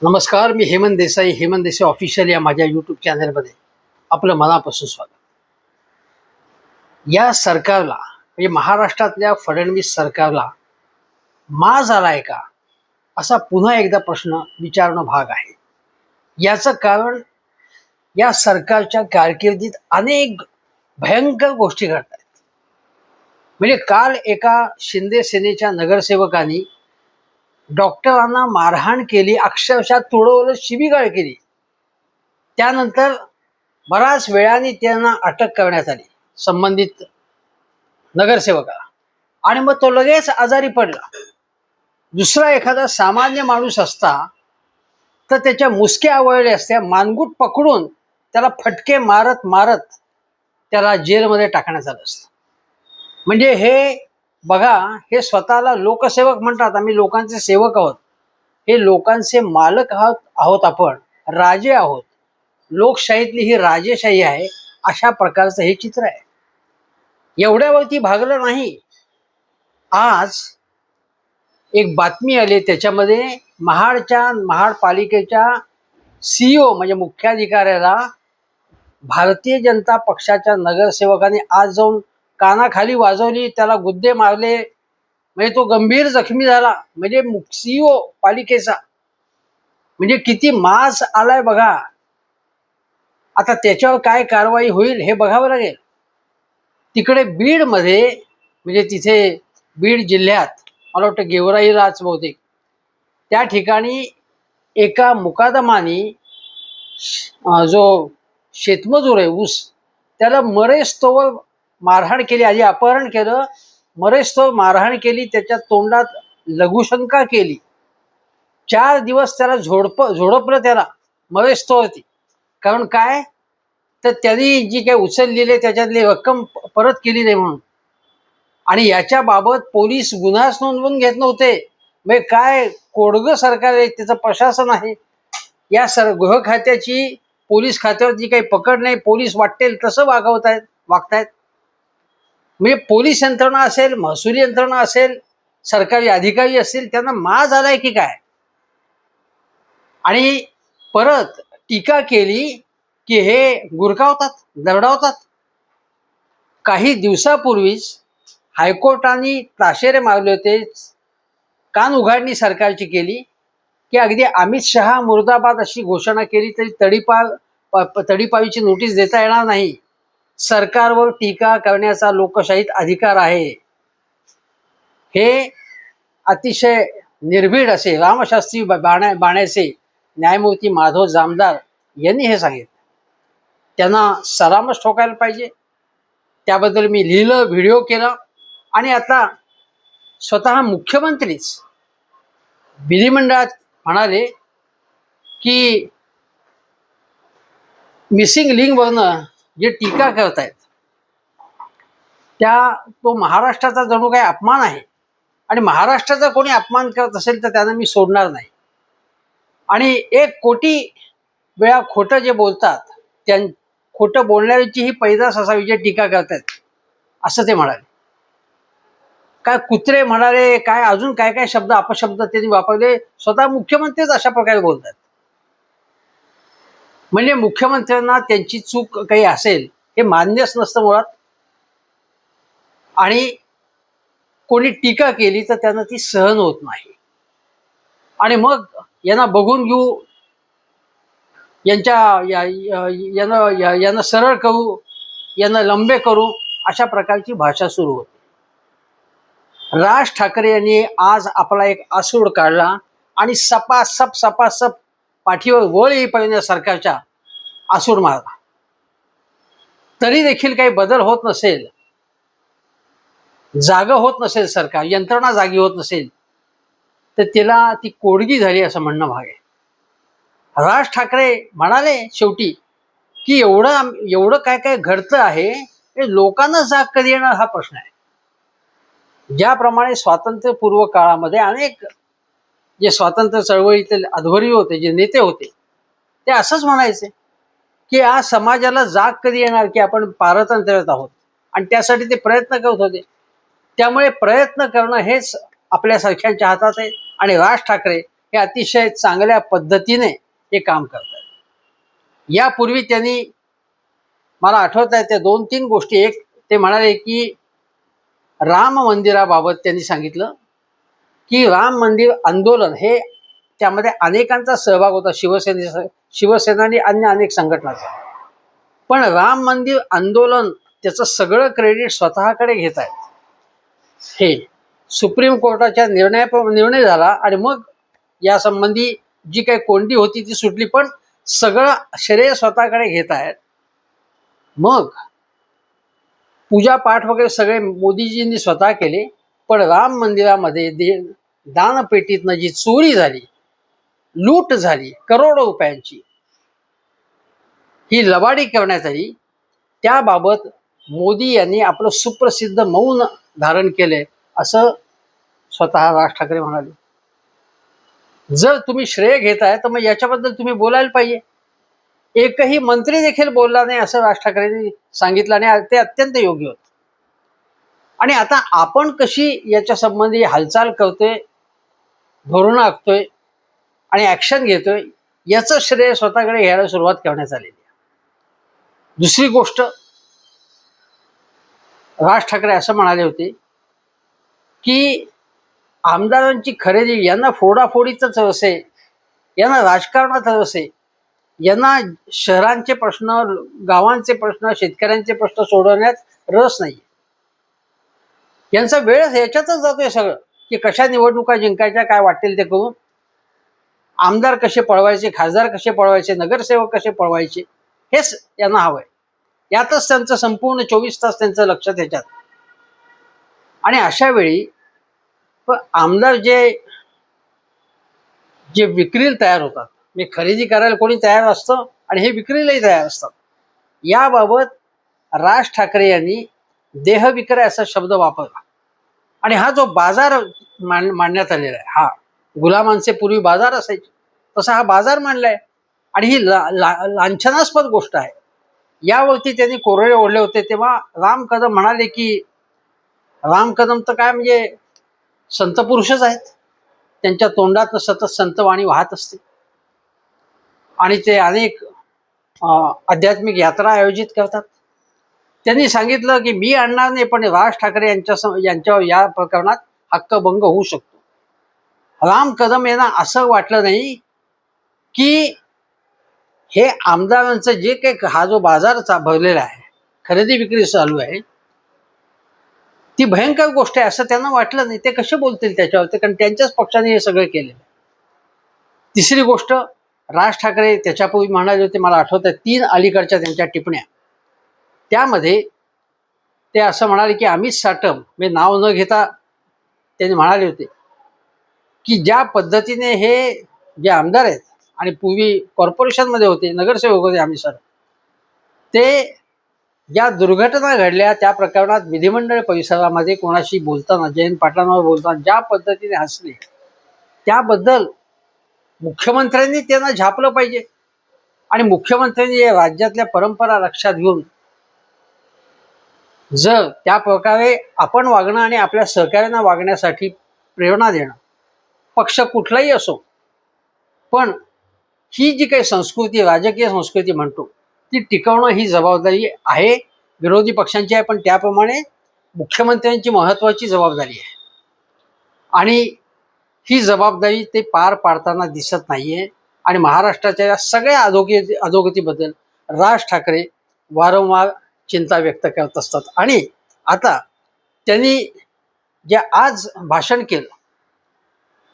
नमस्कार, मी हेमंत देसाई ऑफिशियल या माझ्या यूट्यूब चॅनलमध्ये आपलं मनापासून स्वागत. या सरकारला म्हणजे महाराष्ट्रातल्या फडणवीस सरकारला माज आलाय का, असा पुन्हा एकदा प्रश्न विचारणं भाग आहे. याचं कारण या सरकारच्या कारकिर्दीत अनेक भयंकर गोष्टी घडत आहेत. म्हणजे काल एका शिंदे सेनेच्या नगरसेवकांनी डॉक्टरांना मारहाण केली, अक्षरशः तुडवलं, शिवीगाळ केली. त्यानंतर बराच वेळाने त्यांना अटक करण्यात आली, संबंधित नगरसेवकाला, आणि मग तो लगेच आजारी पडला. दुसरा एखादा सामान्य माणूस असता तर त्याच्या मुसक्या आवळल्या असत्या, मानगूट पकडून त्याला फटके मारत मारत त्याला जेलमध्ये टाकण्यात आलं असतं. म्हणजे हे बघा, हे स्वतःला लोकसेवक म्हणतात, आम्ही लोकांचे सेवक आहोत. हे लोकांचे मालक आहोत, आपण राजे आहोत. लोकशाहीतली ही राजेशाही आहे, अशा प्रकारचं हे चित्र आहे. एवढ्यावरती भागलं नाही. आज एक बातमी आली, त्याच्यामध्ये महाड पालिकेच्या CEO म्हणजे मुख्याधिकाऱ्याला भारतीय जनता पक्षाच्या नगरसेवकाने आज जाऊन कानाखाली वाजवली, त्याला गुद्दे मारले. म्हणजे तो गंभीर जखमी झाला. म्हणजे CEO पालिकेचा, म्हणजे किती माज आलाय बघा. आता त्याच्यावर काय कारवाई होईल हे बघावं लागेल. तिकडे बीडमध्ये, म्हणजे तिथे बीड जिल्ह्यात मला वाटतं गेवराईलाच बहुतेक, त्या ठिकाणी एका मुकादमानी जो शेतमजूर आहे, ऊस, त्याला मरेस्तोवर मारहाण केली. आधी अपहरण केलं, मरेस्तोवर मारहाण केली, त्याच्या तोंडात लघुशंका केली. 4 दिवस त्याला झोडपलं त्याला मरेस्तोवरती. कारण काय, तर त्यांनी जी काही उचललेली त्याच्यातली रक्कम परत केली नाही म्हणून. आणि याच्या बाबत पोलीस गुन्हाच नोंदवून घेत नव्हते. म्हणजे काय कोडगं सरकार आहे, त्याचं प्रशासन आहे. या गृह खात्याची पोलीस खात्यावर जी काही पकड नाही, पोलीस वाटेल तसं वागतायत. म्हणजे पोलीस यंत्रणा असेल, महसूल यंत्रणा असेल, सरकारी अधिकारी असतील, त्यांना माज आलाय की काय. आणि परत टीका केली की हे गुरकावतात, दरडावतात. काही दिवसापूर्वीच हायकोर्टाने ताशेरे मारले होते, कान उघाडणी सरकारची केली की अगदी अमित शहा मुर्दाबाद अशी घोषणा केली तरी तडीपारीची नोटीस देता येणार नाही. सरकारवर टीका करण्याचा लोकशाहीत अधिकार आहे. हे अतिशय निर्भीड असे रामशास्त्री बाण्याचे न्यायमूर्ती माधव जामदार यांनी हे सांगितलं. त्यांना सलामच ठोकायला पाहिजे. त्याबद्दल मी लिहिलं, व्हिडिओ केला. आणि आता स्वतः मुख्यमंत्रीच विधिमंडळात म्हणाले की मिसिंग लिंकवरनं जे टीका करतायत तो महाराष्ट्राचा जणू काही अपमान आहे. आणि महाराष्ट्राचा कोणी अपमान करत असेल तर त्यांना मी सोडणार नाही. आणि 1 कोटी वेळा खोटं जे बोलतात, खोटं बोलणाऱ्याची ही पैदास असावी जे टीका करतायत, असं ते म्हणाले. काय कुत्रे म्हणाले, काय अजून काय काय शब्द अपशब्द त्यांनी वापरले. स्वतः मुख्यमंत्रीच अशा प्रकारे बोलतात. म्हणजे मुख्यमंत्र्यांना त्यांची चूक काही असेल हे मान्यच नसतं मुळात. आणि कोणी टीका केली तर त्यांना ती सहन होत नाही. आणि मग यांना बघून घेऊ, यांना सरळ करू, यांना लंबे करू, अशा प्रकारची भाषा सुरू होती. राज ठाकरे यांनी आज आपला एक आसूड काढला आणि सपासप पाठीवर गोळ येईपर्यंत सरकारच्या आसूड मारला. तरी देखील काही बदल होत नसेल, जागं होत नसेल, सरकार यंत्रणा जागी होत नसेल, तर त्याला ती कोडगी झाली असं म्हणणं भाग आहे. राज ठाकरे म्हणाले शेवटी की एवढं काय काय घडतं आहे, हे लोकांना जाग कधी येणार हा प्रश्न आहे. ज्याप्रमाणे स्वातंत्र्यपूर्व काळामध्ये अनेक जे स्वातंत्र्य चळवळीतील अध्वर्यू होते, जे नेते होते, ते असंच म्हणायचे की आज समाजाला जाग कधी येणार की आपण पारतंत्र्यात आहोत. आणि त्यासाठी ते प्रयत्न करत होते. त्यामुळे प्रयत्न करणं हेच आपल्यासारख्यांच्या हातात आहे. आणि राज ठाकरे हे अतिशय चांगल्या पद्धतीने हे काम करतात. यापूर्वी त्यांनी, मला आठवत आहे त्या 2-3 गोष्टी. एक, ते म्हणाले की राम मंदिराबाबत त्यांनी सांगितलं की राम मंदिर आंदोलन हे, त्यामध्ये अनेकांचा सहभाग होता, शिवसेना आणि अन्य अनेक संघटनांचा. पण राम मंदिर आंदोलन त्याचं सगळं क्रेडिट स्वतःकडे घेत आहेत. हे सुप्रीम कोर्टाच्या निर्णय झाला आणि मग या संबंधी जी काही कोंडी होती ती सुटली, पण सगळं श्रेय स्वतःकडे घेत आहेत. मग पूजा पाठ वगैरे सगळे मोदीजींनी स्वतः केले, पण राम मंदिरामध्ये दानपेटीतनं जी चोरी झाली, लूट झाली करोडो रुपयांची, ही लबाडी करण्यात आली, त्याबाबत मोदी यांनी आपलं सुप्रसिद्ध मौन धारण केलंय, असं स्वतः राज ठाकरे म्हणाले. जर तुम्ही श्रेय घेताय तर मग याच्याबद्दल तुम्ही बोलायला पाहिजे. एकही मंत्री देखील बोलला नाही असं राज ठाकरेंनी सांगितलं आणि ते अत्यंत योग्य होतं. आणि आता आपण कशी याच्या संबंधी हालचाल करतोय, धोरणं आखतोय आणि ऍक्शन घेतोय, याचं श्रेय स्वतःकडे घ्यायला सुरुवात करण्यात आलेली आहे. दुसरी गोष्ट, राज ठाकरे असं म्हणाले होते की आमदारांची खरेदी, यांना फोडाफोडीतच रस आहे, यांना राजकारणात रस आहे, यांना शहरांचे प्रश्न, गावांचे प्रश्न, शेतकऱ्यांचे प्रश्न सोडवण्यात रस नाही. यांचा वेळ याच्यातच जातोय सगळं, की कशा निवडणुका जिंकायच्या, काय वाटेल ते करून, आमदार कसे पळवायचे, खासदार कसे पळवायचे, नगरसेवक कसे पळवायचे, हेच यांना हवंय. यातच त्यांचं संपूर्ण 24 तास त्यांचं लक्ष त्याच्यात. आणि अशा वेळी आमदार जे विक्रीला तयार होतात, मी खरेदी करायला कोणी तयार असतं आणि हे विक्रीलाही तयार असतात. याबाबत राज ठाकरे यांनी देहविक्रय असा शब्द वापरला. आणि हा जो बाजार मांडण्यात आलेला आहे, हा गुलामांचे पूर्वी बाजार असायचे, तसा हा बाजार मांडलाय. आणि ही लांछनास्पद गोष्ट आहे. यावरती त्यांनी कोरडे ओढले होते. तेव्हा राम कदम म्हणाले की राम कदम तर काय म्हणजे संत पुरुषच आहेत, त्यांच्या तोंडात सतत संतवाणी वाहत असते आणि ते अनेक आध्यात्मिक यात्रा आयोजित करतात. त्यांनी सांगितलं की मी आणणार नाही, पण राज ठाकरे यांच्यावर या प्रकरणात हक्कभंग होऊ शकतो. राम कदम यांना असं वाटलं नाही की हे आमदारांचं जे काही हा जो बाजार भरलेला आहे, खरेदी विक्री चालू आहे, ती भयंकर गोष्ट आहे असं त्यांना वाटलं नाही. ते कसे बोलतील त्याच्यावरती, कारण त्यांच्याच पक्षाने हे सगळं केलेलं. तिसरी गोष्ट, राज ठाकरे त्याच्यापूर्वी म्हणाले होते, मला आठवत आहे 3 अलीकडच्या त्यांच्या टिप्पण्या, त्यामध्ये ते असं म्हणाले की अमित साटम, मी नाव न घेता त्यांनी म्हणाले होते की ज्या पद्धतीने हे जे आमदार आहेत आणि पूर्वी कॉर्पोरेशनमध्ये होते, नगरसेवक होते अमित साटम, ते ज्या दुर्घटना घडल्या त्या प्रकरणात विधिमंडळ परिसरामध्ये कोणाशी बोलताना, जयंत पाटलांवर बोलताना ज्या पद्धतीने हसले, त्याबद्दल मुख्यमंत्र्यांनी त्यांना झापलं पाहिजे. आणि मुख्यमंत्र्यांनी या राज्यातल्या परंपरा लक्षात घेऊन जर त्या प्रकारे आपण वागणं आणि आपल्या सहकार्यांना वागण्यासाठी प्रेरणा देणं, पक्ष कुठलाही असो, पण ही जी काही संस्कृती, राजकीय संस्कृती म्हणतो, ती टिकवणं ही जबाबदारी आहे, विरोधी पक्षांची आहे, पण त्याप्रमाणे मुख्यमंत्र्यांची महत्त्वाची जबाबदारी आहे. आणि ही जबाबदारी ते पार पाडताना दिसत नाहीये. आणि महाराष्ट्राच्या सगळ्या अधोगतीबद्दल राज ठाकरे वारंवार चिंता व्यक्त करत असतात. आणि आता त्यांनी जे आज भाषण केलं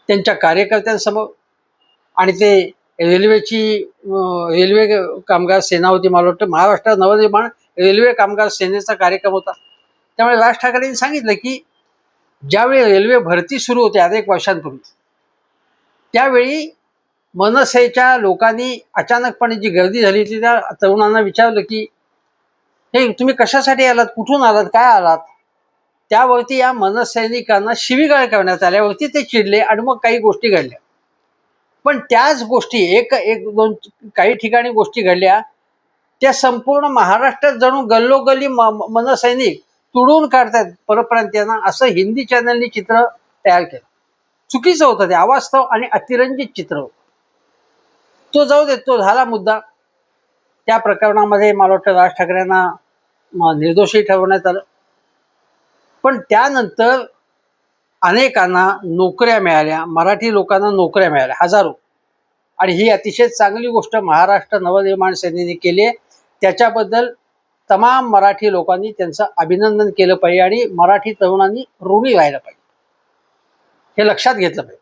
त्यांच्या कार्यकर्त्यांसमोर, आणि ते रेल्वे कामगार सेना होती, मला वाटतं महाराष्ट्र नवनिर्माण रेल्वे कामगार सेनेचा कार्यक्रम होता. त्यामुळे राज ठाकरेंनी सांगितलं की ज्यावेळी रेल्वे भरती सुरू होते अनेक वर्षांपूर्वी, त्यावेळी मनसेच्या लोकांनी अचानकपणे जी गर्दी झाली होती त्या तरुणांना विचारलं की हे तुम्ही कशासाठी आलात, कुठून आलात, काय आलात. त्यावरती या मनसैनिकांना शिवीगाळ करण्यात आल्यावरती ते चिडले आणि मग काही गोष्टी घडल्या. पण त्याच गोष्टी एक दोन काही ठिकाणी गोष्टी घडल्या, त्या संपूर्ण महाराष्ट्रात जणू गल्लोगल्ली मनसैनिक तुडून काढतात परप्रांतीयांना, असं हिंदी चॅनलनी चित्र तयार केलं. चुकीचं होतं, ते अवास्तव आणि अतिरंजित चित्र होतं. तो जाऊ दे, तो झाला मुद्दा. त्या प्रकरणामध्ये मला वाटतं राज ठाकरेंना निर्दोषी ठरवण्यात आलं. पण त्यानंतर अनेकांना नोकऱ्या मिळाल्या, मराठी लोकांना नोकऱ्या मिळाल्या, हजारो. आणि ही अतिशय चांगली गोष्ट महाराष्ट्र नवनिर्माण सेनेने केली आहे. त्याच्याबद्दल तमाम मराठी लोकांनी त्यांचं अभिनंदन केलं पाहिजे आणि मराठी तरुणांनी ऋणी राहिलं पाहिजे, हे लक्षात घेतलं पाहिजे.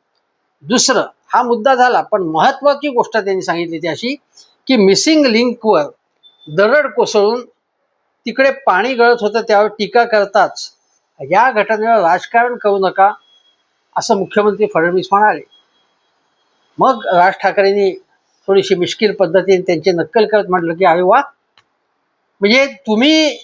दुसरं, हा मुद्दा झाला, पण महत्वाची गोष्ट त्यांनी सांगितली ती अशी की मिसिंग लिंकवर दरड कोसळून तिकडे पाणी गळत होतं त्यावर टीका करताच या घटनेवर राजकारण करू नका, असं मुख्यमंत्री फडणवीस म्हणाले. मग राज ठाकरेंनी थोडीशी मिश्किल पद्धतीने त्यांची नक्कल करत म्हटलं की अरे वा, म्हणजे तुम्ही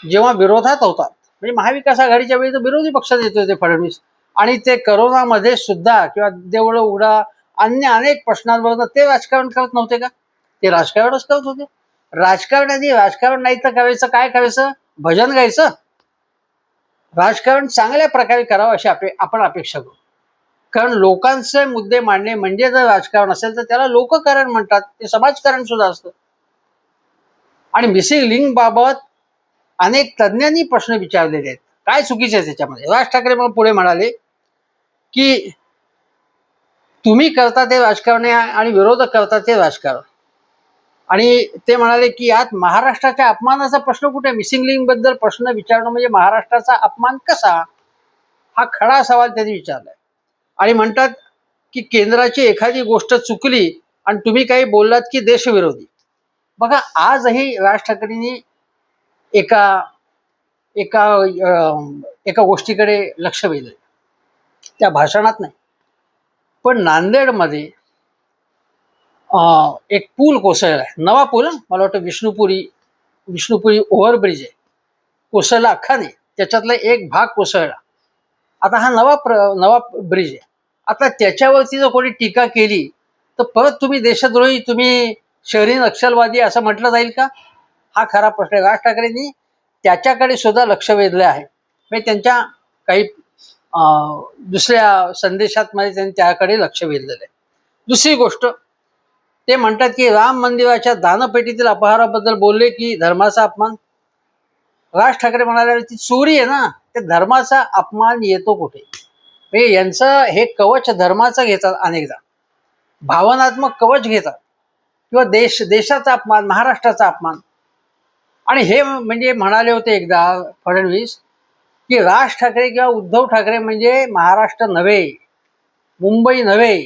जेव्हा विरोधात होतात, म्हणजे महाविकास आघाडीच्या वेळी तर विरोधी पक्षात येत होते फडणवीस, आणि ते करोनामध्ये सुद्धा किंवा देवळं उघडा अन्य अनेक प्रश्नांवर ते राजकारण करत नव्हते का? ते राजकारणच करत होते. राजकारणाने राजकारण नाही तर करायचं काय करायचं? भजन गायचं. राजकारण चांगल्या प्रकारे करावं अशी आपण अपेक्षा करू. कारण लोकांचे मुद्दे मांडणे म्हणजे जर राजकारण असेल तर त्याला लोककारण म्हणतात, ते समाजकारण सुद्धा असतं. आणि मिसिंग लिंक बाबत अनेक तज्ज्ञांनी प्रश्न विचारलेले आहेत, काय चुकीचे आहे त्याच्यामध्ये. राज ठाकरे मग पुढे म्हणाले की तुम्ही करता ते राजकारण आणि विरोधक करता ते राजकारण. आणि ते म्हणाले की यात महाराष्ट्राच्या अपमानाचा प्रश्न कुठे? मिसिंग लिंक बद्दल प्रश्न विचारणं म्हणजे महाराष्ट्राचा अपमान कसा? हा खडा सवाल त्यांनी विचारलाय. आणि म्हणतात की केंद्राची एखादी गोष्ट चुकली आणि तुम्ही काही बोललात की देशविरोधी. बघा, आजही राज ठाकरेंनी एका एका एका गोष्टीकडे लक्ष वेधलं, त्या भाषणात नाही, पण नांदेडमध्ये एक पूल कोसळला आहे, नवा पूल, मला वाटतं विष्णुपुरी ओव्हरब्रिज आहे, कोसळला अख्खा नाही, त्याच्यातला एक भाग कोसळला. आता हा नवा ब्रिज आहे. आता त्याच्यावरती जर कोणी टीका केली तर परत तुम्ही देशद्रोही, तुम्ही शहरी नक्षलवादी असं म्हटलं जाईल का? हा खरा प्रश्न आहे. राज ठाकरेंनी त्याच्याकडे सुद्धा लक्ष वेधलं आहे. म्हणजे त्यांच्या काही दुसऱ्या संदेशात मध्ये त्यांनी त्याकडे लक्ष वेधलेलं आहे. दुसरी गोष्ट, ते म्हणतात की राम मंदिराच्या दानपेटीतील अपहाराबद्दल बोलले की धर्माचा अपमान. राज ठाकरे म्हणाले ती चोरी आहे ना, ते धर्माचा अपमान येतो कुठे? म्हणजे यांचं हे कवच धर्माचं घेतात, अनेकदा भावनात्मक कवच घेतात, किंवा देशाचा अपमान, महाराष्ट्राचा अपमान. आणि हे म्हणजे म्हणाले होते एकदा फडणवीस की राज ठाकरे किंवा उद्धव ठाकरे म्हणजे महाराष्ट्र नव्हे, मुंबई नव्हे.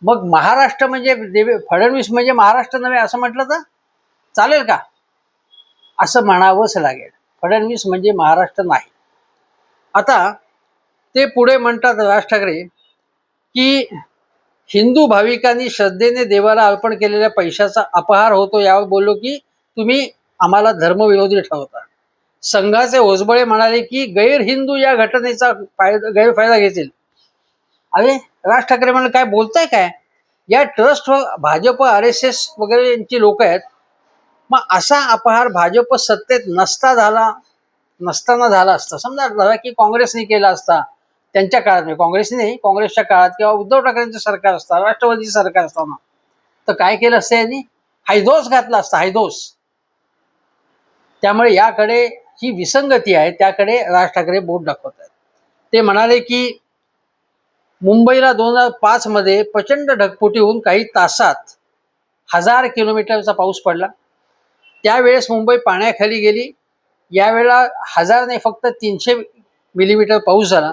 मग महाराष्ट्र म्हणजे फडणवीस म्हणजे महाराष्ट्र नव्हे असं म्हटलं तर चालेल का? असं म्हणावंच लागेल. फडणवीस म्हणजे महाराष्ट्र नाही. आता ते पुढे म्हणतात राज ठाकरे की हिंदू भाविकांनी श्रद्धेने देवाला अर्पण केलेल्या पैशाचा अपहार होतो, यावर बोललो की तुम्ही आम्हाला धर्मविरोधी ठरवता. संघाचे होसबळे म्हणाले की गैरहिंदू या घटनेचा गैरफायदा घेतील. अरे राज ठाकरे म्हणाले काय बोलताय काय? या ट्रस्टवर भाजप, RSS वगैरे यांची लोक आहेत. मग असा अपहार भाजप सत्तेत नसताना झाला असता, समजा की काँग्रेसने केला असता त्यांच्या काळात, म्हणजे काँग्रेसने नाही, काँग्रेसच्या काळात किंवा उद्धव ठाकरेंचं सरकार असतं, राष्ट्रवादीचं सरकार असताना, तर काय केलं असतं यांनी? हैदोस घातला असता, हैदोस. त्यामुळे याकडे ही विसंगती आहे, त्याकडे राज ठाकरे बोट दाखवत आहेत. ते म्हणाले की मुंबईला 2005 मध्ये प्रचंड ढगफुटी होऊन काही तासात 1000 किलोमीटरचा पाऊस पडला. त्यावेळेस मुंबई पाण्याखाली गेली. यावेळेला 1000 नाही, फक्त 300 मिलीमीटर पाऊस झाला,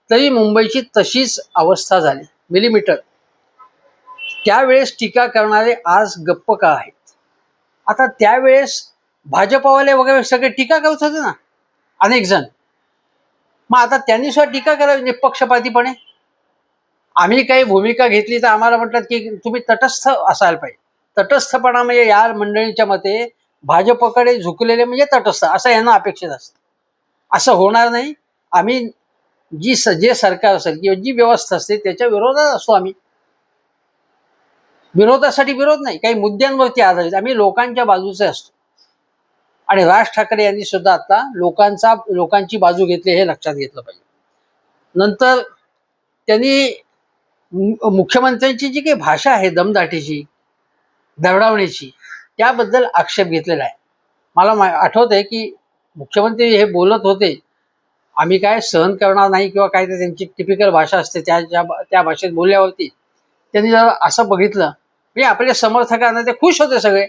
तरी मुंबईची तशीच अवस्था झाली. मिलीमीटर. त्यावेळेस टीका करणारे आज गप्प का आहेत? आता त्यावेळेस भाजपवाले वगैरे सगळे टीका करत होते ना, अनेक जण. मग आता त्यांनी सुद्धा टीका करावी निपक्षपातीपणे. आम्ही काही भूमिका घेतली तर आम्हाला म्हटलं की तुम्ही तटस्थ असायला पाहिजे. तटस्थपणा म्हणजे या मंडळींच्या मते भाजपकडे झुकलेले म्हणजे तटस्थ, असं यांना अपेक्षित असतं. असं होणार नाही. आम्ही जे सरकार असेल किंवा जी व्यवस्था असते त्याच्या विरोधात असतो. आम्ही विरोधासाठी विरोध नाही, काही मुद्द्यांवरती आधारित आम्ही लोकांच्या बाजूचे असतो. आणि राज ठाकरे यांनी सुद्धा आता लोकांची बाजू घेतली हे लक्षात घेतलं पाहिजे. नंतर त्यांनी मुख्यमंत्र्यांची जी काही भाषा आहे दमदाटीची, दरडावण्याची, त्याबद्दल आक्षेप घेतलेला आहे. मला आठवत आहे की मुख्यमंत्री हे बोलत होते, आम्ही काय सहन करणार नाही किंवा काय, ते त्यांची टिपिकल भाषा असते त्या भाषेत बोलल्यावरती त्यांनी जर असं बघितलं म्हणजे आपल्या समर्थकांना ते खुश होते सगळे.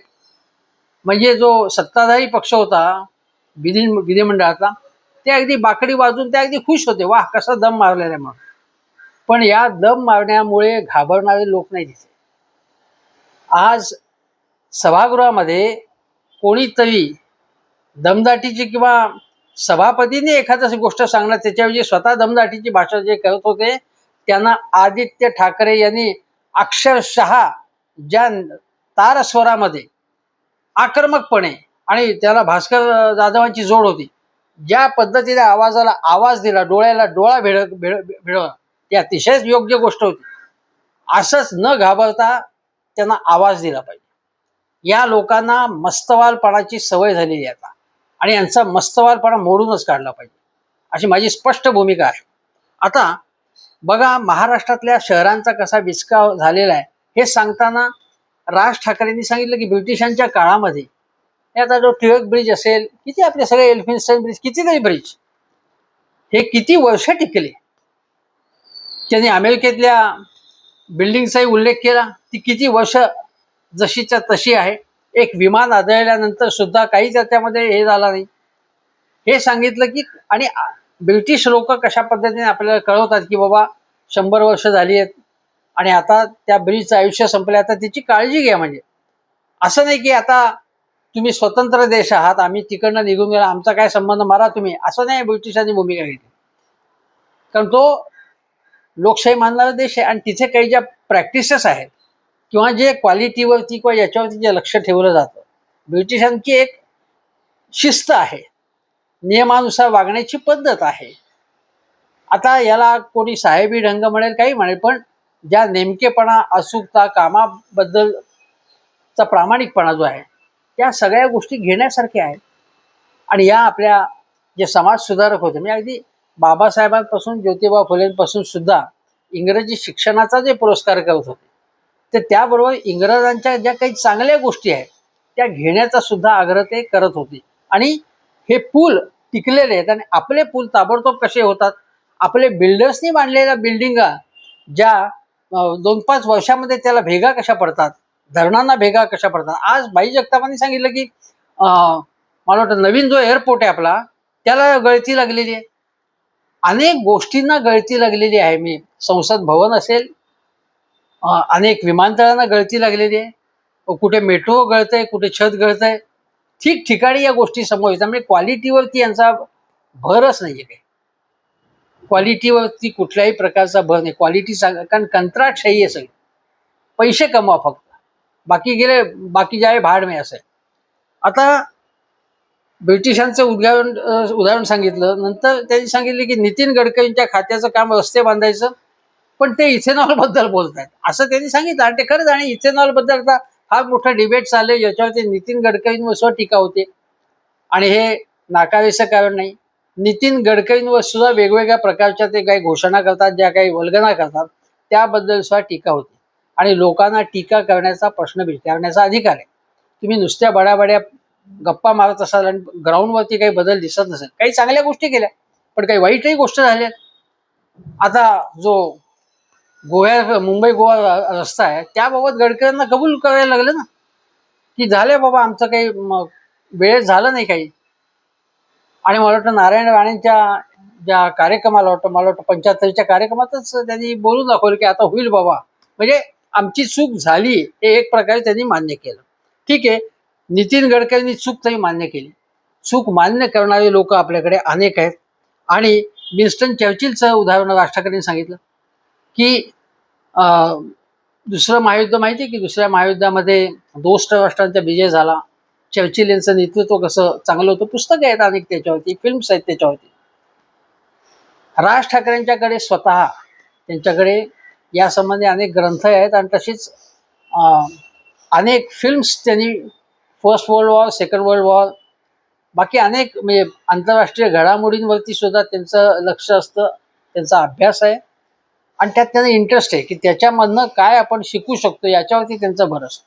म्हणजे जो सत्ताधारी पक्ष होता विधिमंडळातला, ते अगदी बाकडी वाजून ते अगदी खुश होते, वाह कसा दम मारलेला आहे म्हणून. पण या दम मारण्यामुळे घाबरणारे लोक नाही तिथे. आज सभागृहामध्ये कोणीतरी दमदाटीची किंवा सभापतीने एखादी गोष्ट सांगणार त्याच्याऐवजी स्वतः दमदाटीची भाषा जे करत होते, त्यांना आदित्य ठाकरे यांनी अक्षरशः ज्या तारस्वरामध्ये आक्रमकपणे, आणि त्याला भास्कर जाधवांची जोड होती, ज्या पद्धतीने आवाजाला आवाज दिला, डोळ्याला डोळा भिडवला, ती अतिशय योग्य गोष्ट होती. असंच न घाबरता त्यांना आवाज दिला पाहिजे. या लोकांना मस्तवालपणाची सवय झालेली आहे आता, आणि यांचा मस्तवालपणा मोडूनच काढला पाहिजे, अशी माझी स्पष्ट भूमिका आहे. आता बघा, महाराष्ट्रातल्या शहरांचा कसा विस्काव झालेला आहे हे सांगताना राज ठाकरेंनी सांगितलं की ब्रिटिशांच्या काळामध्ये आता जो टिळक ब्रिज असेल, किती आपले सगळे एल्फिन्स्टन ब्रिज, कितीतरी ब्रिज हे किती वर्ष टिकले. त्यांनी अमेरिकेतल्या बिल्डिंगचाही उल्लेख केला, ती किती वर्ष जशीच्या तशी आहे. एक विमान आदळल्यानंतर सुद्धा काही त्याच्यामध्ये हे झालं नाही, हे सांगितलं की. आणि ब्रिटिश लोक कशा पद्धतीने आपल्याला कळवतात की बाबा 100 वर्ष झाली आहेत आणि आता त्या ब्रिजचं आयुष्य संपलं, आता तिची काळजी घ्या. म्हणजे असं नाही की आता तुम्ही स्वतंत्र देश आहात, आम्ही तिकडनं निघून गेला, आमचा काय संबंध, मारा तुम्ही, असं नाही ब्रिटिशांनी भूमिका घेतली. कारण तो लोकशाही मानणारा देश आहे, आणि तिथे काही ज्या प्रॅक्टिसेस आहेत किंवा जे क्वालिटीवरती किंवा याच्यावरती जे लक्ष ठेवलं जातं, ब्रिटिशांची एक शिस्त आहे, नियमानुसार वागण्याची पद्धत आहे. आता याला कोणी साहेबी ढंग म्हणेल, काही म्हणेल, पण ज्या नेमकेपणा, अचूकता, कामाबद्दलचा प्रामाणिकपणा जो आहे, त्या सगळ्या गोष्टी घेण्यासारख्या आहेत. आणि या आपल्या जे समाज सुधारक होते, म्हणजे अगदी बाबासाहेबांपासून ज्योतिबा फुलेंपासून सुद्धा इंग्रजी शिक्षणाचा जे पुरस्कार करत होते, ते त्याबरोबर इंग्रजांच्या ज्या काही चांगल्या गोष्टी आहेत त्या घेण्याचा सुद्धा आग्रह ते करत होते. आणि हे पूल टिकलेले आहेत, आणि आपले पूल ताबडतोब कसे होतात, आपले बिल्डर्सनी बांधलेल्या बिल्डिंगा ज्या 2-5 वर्षामध्ये त्याला भेगा कशा पडतात, धरणांना भेगा कशा पडतात. आज बाई जगतापांनी सांगितलं की मला वाटतं नवीन जो एअरपोर्ट आहे आपला, त्याला गळती लागलेली आहे, अनेक गोष्टींना गळती लागलेली आहे. मी संसद भवन असेल, अनेक विमानतळांना गळती लागलेली आहे, कुठे मेट्रो गळतंय, कुठे छत गळतंय, ठिकठिकाणी या गोष्टी समोर येतात. म्हणजे क्वालिटीवरती यांचा भरच नाही आहे, काही क्वालिटीवरती कुठल्याही प्रकारचा भर नाही. क्वालिटी कारण कंत्राटशाही आहे सगळी, पैसे कमवा फक्त, बाकी जे आहे भाड में असं आहे. आता ब्रिटिशांचं उदाहरण सांगितलं, नंतर त्यांनी सांगितले की नितीन गडकरींच्या खात्याचं काम रस्ते बांधायचं, पण ते इथेनॉल बद्दल बोलतात असं त्यांनी सांगितलं. आणि ते खरंच, आणि इथेनॉल बद्दल आता हा मोठा डिबेट चालले, याच्यावरती नितीन गडकरींवर टीका होते, आणि हे नाकारायचं कारण नाही. नितीन गडकरींवर सुद्धा वेगवेगळ्या प्रकारच्या ते काही घोषणा करतात, ज्या काही वल्गना करतात, त्याबद्दल सुद्धा टीका होती. आणि लोकांना टीका करण्याचा, प्रश्न विचारण्याचा अधिकार आहे. तुम्ही नुसत्या बड्या गप्पा मारत असाल आणि ग्राउंडवरती काही बदल दिसत नसेल. काही चांगल्या गोष्टी केल्या, पण काही वाईटही गोष्ट झाल्या. आता जो मुंबई गोवा रस्ता आहे, त्याबाबत गडकरींना कबूल करायला लागलं ना, की झाले बाबा आमचं काही वेळेत झालं नाही काही. आणि मला वाटतं नारायण राणेंच्या ज्या कार्यक्रमाला मला वाटतं 75च्या कार्यक्रमातच त्यांनी बोलून दाखवलं की आता होईल बाबा, म्हणजे आमची चूक झाली हे एक प्रकारे त्यांनी मान्य केलं. ठीक आहे, नितीन गडकरींनी चूक तरी मान्य केली. चूक मान्य करणारे लोक आपल्याकडे अनेक आहेत. आणि विन्स्टन चर्चिलचं उदाहरण राज ठाकरेंनी सांगितलं की दुसरं महायुद्ध माहिती आहे की दुसऱ्या महायुद्धामध्ये दोस्त राष्ट्रांचा विजय झाला, चर्चिल यांचं नेतृत्व कसं चांगलं होतं, पुस्तकं आहेत अनेक त्याच्यावरती, फिल्म्स आहेत त्याच्यावरती. राज ठाकरेंच्याकडे स्वतः त्यांच्याकडे यासंबंधी अनेक ग्रंथ आहेत, आणि तशीच अनेक फिल्म्स त्यांनी first world war, second world war, बाकी अनेक म्हणजे आंतरराष्ट्रीय घडामोडींवरती सुद्धा त्यांचं लक्ष असतं, त्यांचा अभ्यास आहे. आणि त्यात त्यांना इंटरेस्ट आहे की त्याच्यामधनं काय आपण शिकू शकतो याच्यावरती त्यांचा भर असतो.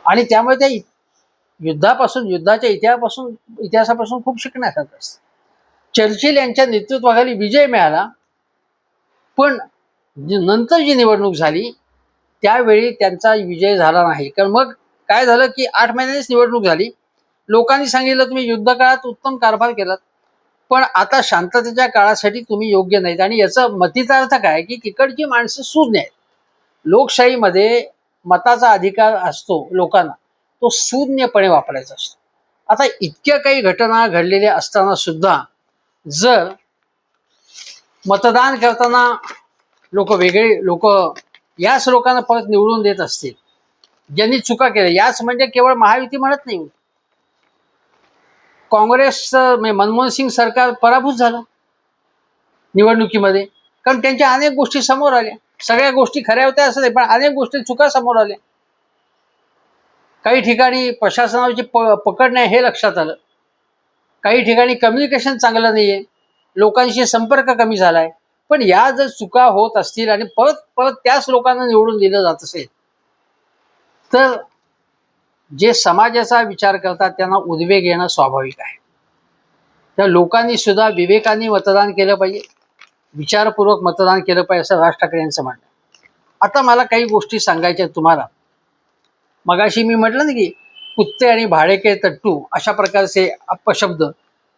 आणि त्यामुळे त्या युद्धाच्या इतिहासापासून खूप शिकण्यासारखं असतं. चर्चिल यांच्या नेतृत्वाखाली विजय मिळाला, पण नंतर जी निवडणूक झाली त्यावेळी त्यांचा विजय झाला नाही. कारण मग काय झालं की 8 महिन्यांनीच निवडणूक झाली. लोकांनी सांगितलं तुम्ही युद्ध काळात उत्तम कारभार केलात, पण आता शांततेच्या काळासाठी तुम्ही योग्य नाहीत. आणि याचा मतिता अर्थ काय की तिकडची माणसं सूज्ञ आहेत. लोकशाहीमध्ये मताचा अधिकार असतो लोकांना, तो सूज्ञपणे वापरायचा असतो. आता इतक्या काही घटना घडलेल्या असताना सुद्धा जर मतदान करताना लोक याच लोकांना परत निवडून देत असतील ज्यांनी चुका केल्या, याच म्हणजे केवळ महायुती म्हणत नाही, काँग्रेसचं मनमोहन सिंग सरकार पराभूत झालं निवडणुकीमध्ये, कारण त्यांच्या अनेक गोष्टी समोर आल्या. सगळ्या गोष्टी खऱ्या होत्या असं नाही, पण अनेक गोष्टी चुका समोर आल्या. काही ठिकाणी प्रशासनाची पकड नाही हे लक्षात आलं. काही ठिकाणी कम्युनिकेशन चांगलं नाहीये, लोकांशी संपर्क कमी झालाय. पण या जर चुका होत असतील आणि परत परत त्याच लोकांना निवडून दिलं जात असेल, तर जे समाजाचा विचार करतात त्यांना उद्वेग येणं स्वाभाविक आहे. त्या लोकांनी सुद्धा विवेकाने मतदान केलं पाहिजे, विचारपूर्वक मतदान केलं पाहिजे असं राज ठाकरे यांचं म्हणणं आहे. आता मला काही गोष्टी सांगायच्या तुम्हाला. मगाशी मी म्हटलं ना की कुत्ते आणि भाडेके तट्टू अशा प्रकारचे अपशब्द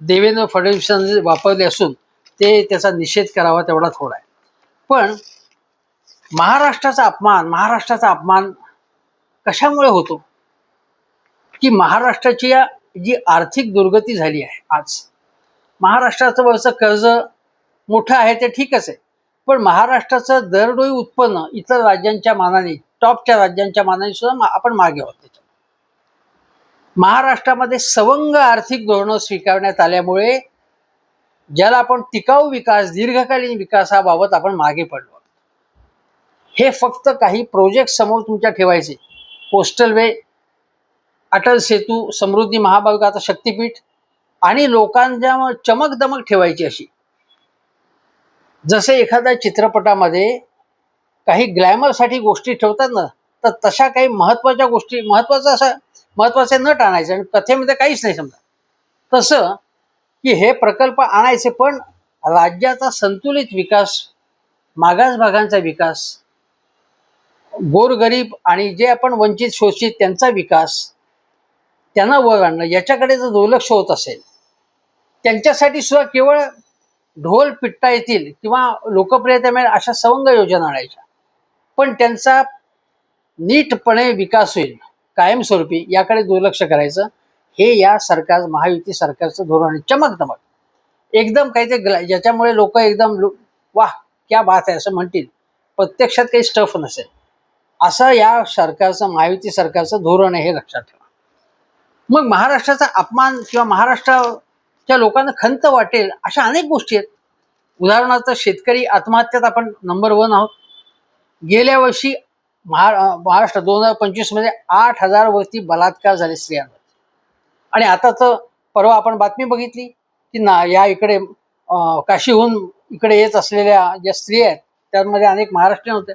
देवेंद्र फडणवीसांनी वापरले असून त्याचा निषेध करावा तेवढा थोडा आहे. पण महाराष्ट्राचा अपमान कशामुळे होतो की महाराष्ट्राची जी आर्थिक दुर्गती झाली आहे, आज महाराष्ट्राचं वरचं कर्ज मोठं आहे ते ठीकच आहे, पण महाराष्ट्राचं दरडोई उत्पन्न इतर राज्यांच्या मानाने, टॉपच्या राज्यांच्या मानाने सुद्धा आपण मागे आहोत. महाराष्ट्रामध्ये सवंग आर्थिक धोरणं स्वीकारण्यात आल्यामुळे ज्याला आपण टिकाऊ विकास, दीर्घकालीन विकासाबाबत आपण मागे पडलो. हे फक्त काही प्रोजेक्ट समोर तुमच्या ठेवायचे, कोस्टल वे, अटल सेतू, समृद्धी महामार्ग, आता शक्तीपीठ, आणि लोकांच्या चमकदमक ठेवायची अशी. जसे एखाद्या चित्रपटामध्ये काही ग्लॅमरसाठी गोष्टी ठेवतात ना, तर तशा काही महत्वाच्या गोष्टी, महत्वाचे नट आणायचे आणि कथेमध्ये काहीच नाही समजा. तसं की हे प्रकल्प आणायचे, पण राज्याचा संतुलित विकास, मागास भागांचा विकास, गोरगरीब आणि जे आपण वंचित शोषित त्यांचा विकास, त्यांना वर आणणं, याच्याकडे जर दुर्लक्ष होत असेल, त्यांच्यासाठी सुद्धा केवळ ढोल पिटता येतील किंवा लोकप्रियता मिळेल अशा सवंग योजना आणायच्या, पण त्यांचा नीटपणे विकास होईल कायमस्वरूपी याकडे दुर्लक्ष करायचं. हे या महायुती सरकारचं धोरण आहे. चमकदमक एकदम काहीतरी ज्याच्यामुळे लोक एकदम वाह क्या बात आहे असं म्हणतील, प्रत्यक्षात काही स्टफ नसेल, असं या महायुती सरकारचं धोरण आहे, हे लक्षात ठेवा. मग महाराष्ट्राचा अपमान किंवा महाराष्ट्राच्या लोकांना खंत वाटेल अशा अनेक गोष्टी आहेत. उदाहरणार्थ शेतकरी आत्महत्यात आपण नंबर 1 आहोत. गेल्या वर्षी महाराष्ट्र 2025 मध्ये 8,000 वरती बलात्कार झाले स्त्रियांवर. आणि आता तर परवा आपण बातमी बघितली की या इकडे काशीहून इकडे येत असलेल्या ज्या स्त्री आहेत त्यामध्ये अनेक महाराष्ट्रीयन होत्या.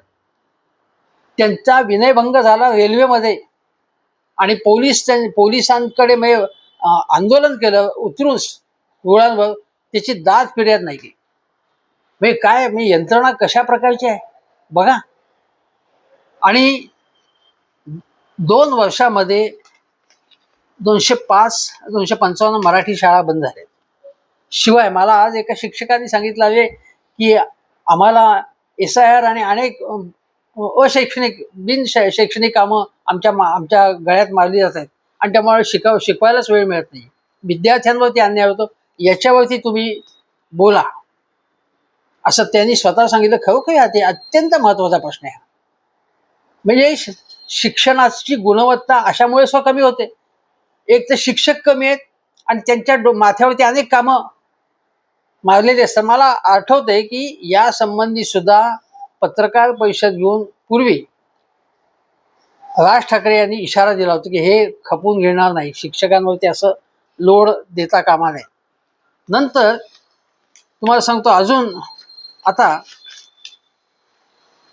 त्यांचा विनयभंग झाला रेल्वेमध्ये आणि पोलिसांकडे आंदोलन केलं उतरून रुळांवर, त्याची दाद फिर्याद नाही केली. काय यंत्रणा कशा प्रकारची आहे बघा. आणि 2 वर्षामध्ये 255 मराठी शाळा बंद झाल्या. शिवाय मला आज एका शिक्षकांनी सांगितलं आहे की आम्हाला SIR आणि अनेक शैक्षणिक कामं आमच्या गळ्यात मारली जात आहेत आणि त्यामुळे शिकवायलाच वेळ मिळत नाही, विद्यार्थ्यांवरती अन्याय होतो, याच्यावरती तुम्ही बोला असं त्यांनी स्वतः सांगितलं. खरोखर ते अत्यंत महत्वाचा प्रश्न आहे. म्हणजे शिक्षणाची गुणवत्ता अशामुळे कमी होते. एक तर शिक्षक कमी आहेत आणि त्यांच्या माथ्यावरती अनेक कामं मारलेली असतात. मला आठवतंय की या संबंधी सुद्धा पत्रकार परिषद घेऊन पूर्वी राज ठाकरे यांनी इशारा दिला होता की हे खपून घेणार नाही, शिक्षकांवरती असं लोड देता कामा नये. नंतर तुम्हाला सांगतो अजून आता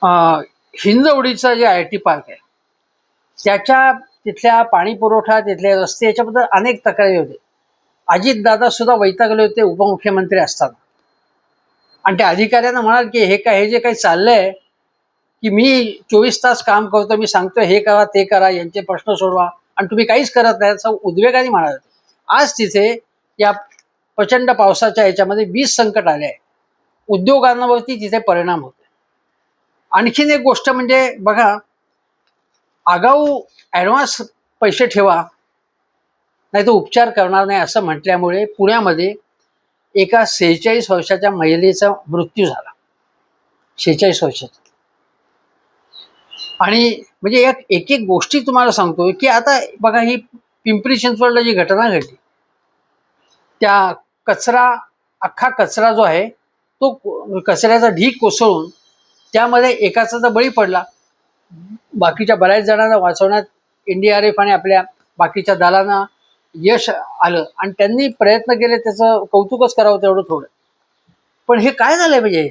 अं, हिंजवडीचं जे IT पार्क आहे त्याच्या तिथल्या पाणी पुरवठा, तिथले रस्ते याच्याबद्दल अनेक तक्रारी होते. अजितदादा सुद्धा वैतागले होते उपमुख्यमंत्री असताना. आणि त्या अधिकाऱ्यांना म्हणाल की हे जे काही चाललंय, की मी 24 तास काम करतो, मी सांगतो हे करा ते करा, यांचे प्रश्न सोडवा आणि तुम्ही काहीच करत नाही, असं उद्वेगाने म्हणाले. आज तिथे या प्रचंड पावसाच्या ह्याच्यामध्ये वीज संकट आले आहे. उद्योगांवरती तिथे परिणाम होतो. आणखीन एक गोष्ट म्हणजे बघा, आगाऊ ॲडव्हान्स पैसे ठेवा, नाही तर उपचार करणार नाही असं म्हटल्यामुळे पुण्यामध्ये एका 46 वर्षाच्या महिलेचा मृत्यू झाला. 46 वर्षाचा. आणि म्हणजे एक एक गोष्टी तुम्हाला सांगतोय की आता बघा, ही पिंपरी चिंचवडला जी घटना घडली, त्या कचरा, अख्खा कचरा जो आहे तो कचऱ्याचा ढीग कोसळून त्यामध्ये एकाचा तर बळी पडला. बाकीच्या बऱ्याच जणांना वाचवण्यात NDRF आणि आपल्या बाकीच्या दलांना यश आलं आणि त्यांनी प्रयत्न केले, त्याचं कौतुकच करावं तेवढं थोडं. पण हे काय झालंय म्हणजे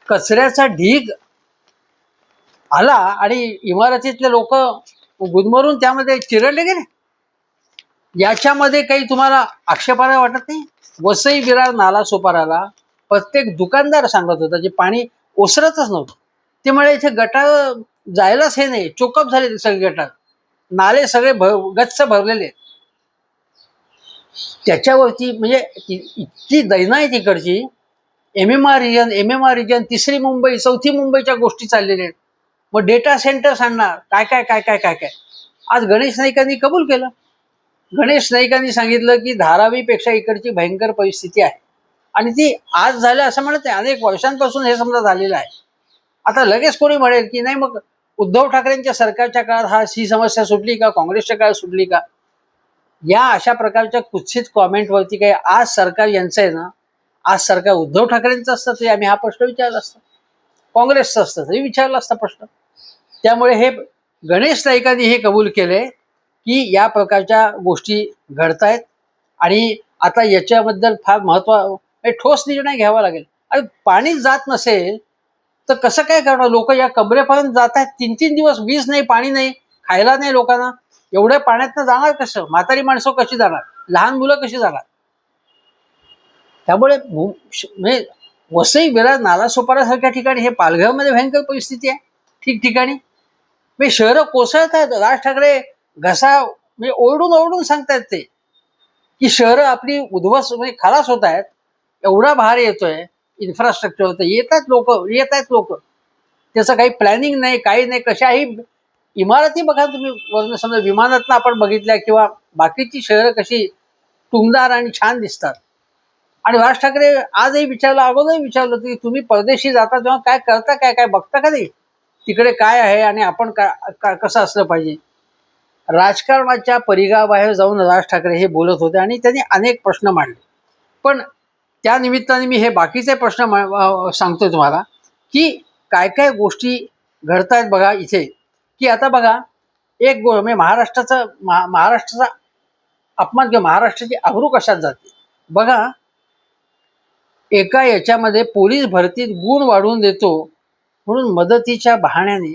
कचऱ्याचा ढीग आला आणि इमारतीतले लोक गुदमरून त्यामध्ये चिरडले गेले. याच्यामध्ये काही तुम्हाला आक्षेपार्ह वाटत नाही? वसई विरार नाला सुपाराला प्रत्येक दुकानदार सांगत होता जे पाणी ओसरतच नव्हतं. ते म्हणे इथे गटार जायलाच हे नाही, चोकअप झाले सगळे गटार, नाले सगळे गच्च भरलेले. त्याच्यावरती म्हणजे इतकी दैना आहे तिकडची. MMR रिजन, तिसरी मुंबई, चौथी मुंबईच्या गोष्टी चाललेल्या आहेत. मग डेटा सेंटर्स आणणार, काय काय काय काय काय काय. आज गणेश नाईकांनी कबूल केलं. गणेश नाईकांनी सांगितलं की धारावीपेक्षा इकडची भयंकर परिस्थिती आहे आणि ती आज झालं असं म्हणत नाही, अनेक वर्षांपासून हे समजा झालेलं आहे. आता लगेच कोणी म्हणेल की नाही, मग उद्धव ठाकरेंच्या सरकारच्या काळात ही समस्या सुटली का, काँग्रेसच्या काळात सुटली का? या अशा प्रकारच्या कुत्सित कॉमेंटवरती काही आज सरकार यांचं आहे ना, आज सरकार उद्धव ठाकरेंचं असतं तरी आम्ही हा प्रश्न विचारला असता, काँग्रेसचं असतं तरी विचारला असता प्रश्न. त्यामुळे हे गणेश नाईकांनी हे कबूल केले की या प्रकारच्या गोष्टी घडतायत आणि आता याच्याबद्दल फार ठोस निर्णय घ्यावा लागेल. आणि पाणीच जात नसेल तर कसं काय करणार? लोक या कमरेपर्यंत जात आहेत, 3-3 दिवस वीज नाही, पाणी नाही, खायला नाही लोकांना. एवढ्या पाण्यातनं जाणार कसं? म्हातारी माणसं कशी जाणार? लहान मुलं कशी जाणार? त्यामुळे म्हणजे वसई विरार नालासोपारासारख्या ठिकाणी, हे पालघरमध्ये भयंकर परिस्थिती आहे ठिकठिकाणी. म्हणजे शहरं कोसळत आहेत. राज ठाकरे घसा म्हणजे ओरडून ओरडून सांगतायत ते की शहरं आपली उद्ध्वस्त म्हणजे खलास होत आहेत, एवढा भार येतोय इन्फ्रास्ट्रक्चर होतं, येत आहेत लोक, त्याचं काही प्लॅनिंग नाही, काही नाही. कशाही इमारती बघा तुम्ही, वरून समजा विमानातनं आपण बघितल्या किंवा बाकीची शहरं कशी टुमदार आणि छान दिसतात. आणि राज ठाकरे आजही विचारलं, अगोदरही विचारलं की तुम्ही परदेशी जाता तेव्हा काय करता, काय काय बघता का नाही, तिकडे काय आहे आणि आपण कसं असलं पाहिजे. राजकारणाच्या परिघाबाहेर जाऊन राज ठाकरे हे बोलत होते आणि त्यांनी अनेक प्रश्न मांडले. पण त्या निमित्ताने मी हे बाकीचे प्रश्न सांगतोय तुम्हाला की काय काय गोष्टी घडतायत बघा इथे. की आता बघा, म्हणजे महाराष्ट्राचा अपमान किंवा महाराष्ट्राची आबरू कशात जाते बघा. एका याच्यामध्ये पोलीस भरतीत गुण वाढवून देतो म्हणून मदतीच्या बहाण्याने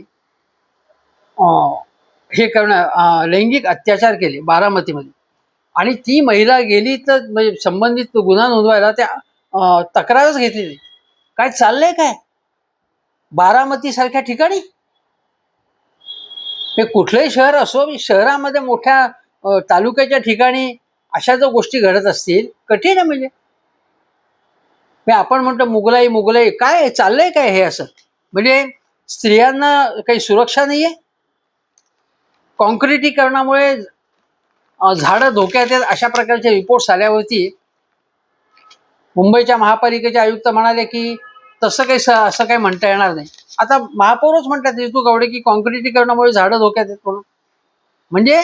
हे करणं, लैंगिक अत्याचार केले बारामतीमध्ये. आणि ती महिला गेली तर म्हणजे संबंधित गुन्हा नोंदवायला त्या तक्रारच घेतली नाही. काय चाललंय काय बारामती सारख्या ठिकाणी? हे कुठलंही शहर असो, शहरामध्ये मोठ्या तालुक्याच्या ठिकाणी अशा जर गोष्टी घडत असतील, कठीण आहे. म्हणजे आपण म्हणतो मुगलाई, काय चाललंय काय हे असं? म्हणजे स्त्रियांना काही सुरक्षा नाहीये. कॉन्क्रिटीकरणामुळे झाडं धोक्यात आहेत अशा प्रकारचे रिपोर्ट्स आल्यावरती मुंबईच्या महापालिकेचे आयुक्त म्हणाले की तसं असं काही म्हणता येणार नाही. आता महापौरच म्हणतात ऋतू गवडे की कॉन्क्रिटीकरणामुळे झाडं धोक्यात आहेत म्हणून. म्हणजे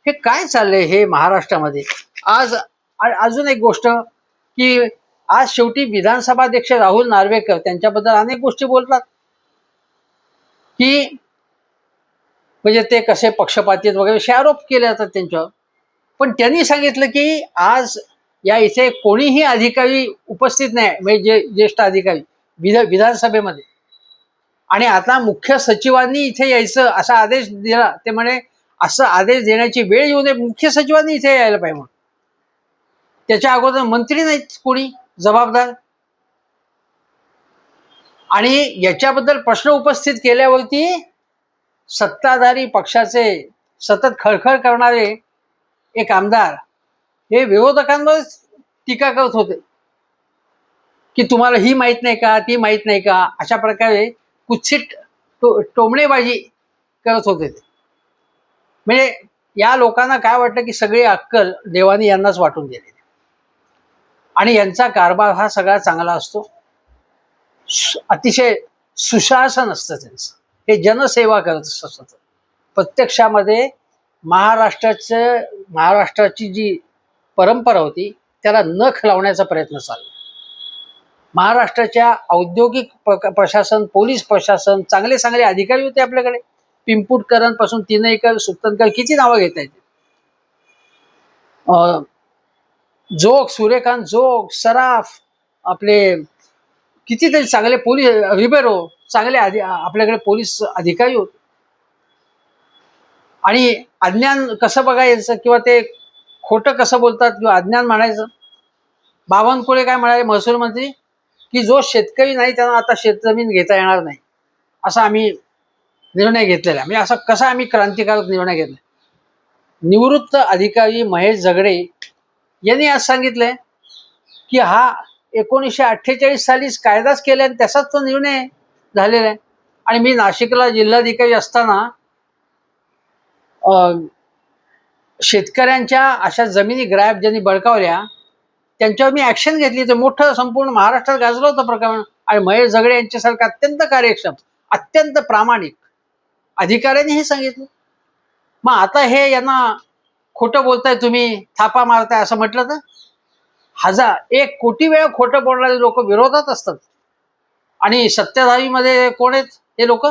हे काय चाललंय हे महाराष्ट्रामध्ये? आज अजून एक गोष्ट की आज शेवटी विधानसभा अध्यक्ष राहुल नार्वेकर त्यांच्याबद्दल अनेक गोष्टी बोलतात की म्हणजे ते कसे पक्षपाती वगैरे असे आरोप केले जातात त्यांच्यावर. पण त्यांनी सांगितलं की आज या इथे कोणीही अधिकारी उपस्थित नाही, म्हणजे जे ज्येष्ठ अधिकारी विधानसभेमध्ये. आणि आता मुख्य सचिवांनी इथे यायचं असा आदेश दिला. ते म्हणे असं आदेश देण्याची वेळ येऊ नये, मुख्य सचिवांनी इथे यायला पाहिजे म्हणून. त्याच्या अगोदर मंत्री नाहीत कोणी जबाबदार. आणि याच्याबद्दल प्रश्न उपस्थित केल्यावरती सत्ताधारी पक्षाचे सतत खळखळ करणारे एक आमदार हे विरोधकांवर टीका करत होते की तुम्हाला ही माहित नाही का, ती माहित नाही का, अशा प्रकारे कुत्सित टोमणेबाजी करत होते. म्हणजे या लोकांना काय वाटतं की सगळी अक्कल देवानी यांनाच वाटून दिली आणि यांचा कारभार हा सगळा चांगला असतो. अतिशय सुशासन असतं त्यांचं. हे जनसेवा करत असतात. प्रत्यक्षामध्ये महाराष्ट्राची जी परंपरा होती त्याला नख लावण्याचा प्रयत्न चालला. महाराष्ट्राच्या औद्योगिक प्रशासन, पोलीस प्रशासन, चांगले चांगले अधिकारी होते आपल्याकडे. पिंपुटकरांपासून तिनईकर, सुक्तनकर, किती नावं घेता येते. जोग, सूर्यकांत जोग, सराफ, आपले कितीतरी चांगले पोलीस, रिबेरो, चांगले आपल्याकडे पोलीस अधिकारी होते. आणि अज्ञान कसं बघायचं किंवा ते खोटं कसं बोलतात किंवा अज्ञान म्हणायचं. बावनकुळे काय म्हणाले महसूल मंत्री की जो शेतकरी नाही त्यांना आता शेतजमीन घेता येणार नाही, असा आम्ही निर्णय घेतलेला आहे. म्हणजे असा कसा आम्ही क्रांतिकारक निर्णय घेतला. निवृत्त अधिकारी महेश झगडे यांनी आज सांगितलंय की हा 1948 सालीच कायदाच केला आणि त्याचाच तो निर्णय झालेला आहे. आणि मी नाशिकला जिल्हाधिकारी असताना शेतकऱ्यांच्या अशा जमिनी ग्रॅब ज्यांनी बळकावल्या त्यांच्यावर मी ऍक्शन घेतली. तर मोठं संपूर्ण महाराष्ट्रात गाजलं होतं प्रकरण. आणि महेश झगडे यांच्यासारखं अत्यंत कार्यक्षम, अत्यंत प्रामाणिक अधिकाऱ्यांनी हे सांगितलं. मग आता हे यांना खोटं बोलताय तुम्ही, थापा मारताय असं म्हटलं तर 1 कोटी वेळा खोटं बोलणारे लोक विरोधात असतात. आणि सत्ताधारीमध्ये कोण आहेत हे लोक?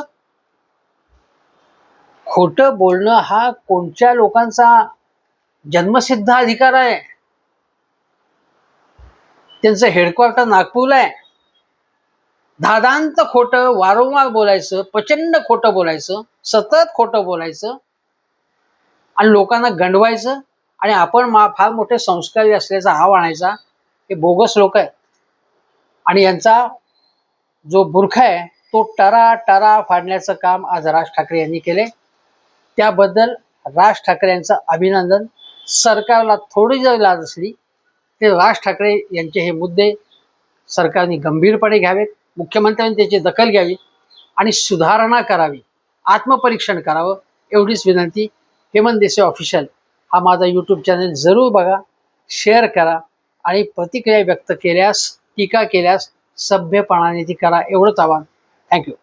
खोटं बोलणं हा कोणत्या लोकांचा जन्मसिद्ध अधिकार आहे. त्यांचं हेडक्वार्टर नागपूरला आहे. धादांत खोटं वारंवार बोलायचं, प्रचंड खोटं बोलायचं, सतत खोटं बोलायचं आणि लोकांना गंडवायचं. आणि आपण फार मोठे संस्कारी असल्याचा हाव आणायचा. हे बोगस लोक आहेत. आणि यांचा जो बुरखा आहे तो टरा टरा फाडण्याचं काम आज राज ठाकरे यांनी केले. त्याबद्दल राज ठाकरे यांचं अभिनंदन. सरकारला थोडी जरी लाज असली ते राज ठाकरे यांचे हे मुद्दे सरकारने गंभीरपणे घ्यावेत. मुख्यमंत्र्यांनी त्याची दखल घ्यावी आणि सुधारणा करावी, आत्मपरीक्षण करावं, एवढीच विनंती. हेमंत देसाई ऑफिशियल हा माझा यूट्यूब चॅनल जरूर बघा, शेअर करा आणि प्रतिक्रिया व्यक्त केल्यास, टीका केल्यास सभ्यपणाने ती करा, एवढंच आवाहन. थँक्यू.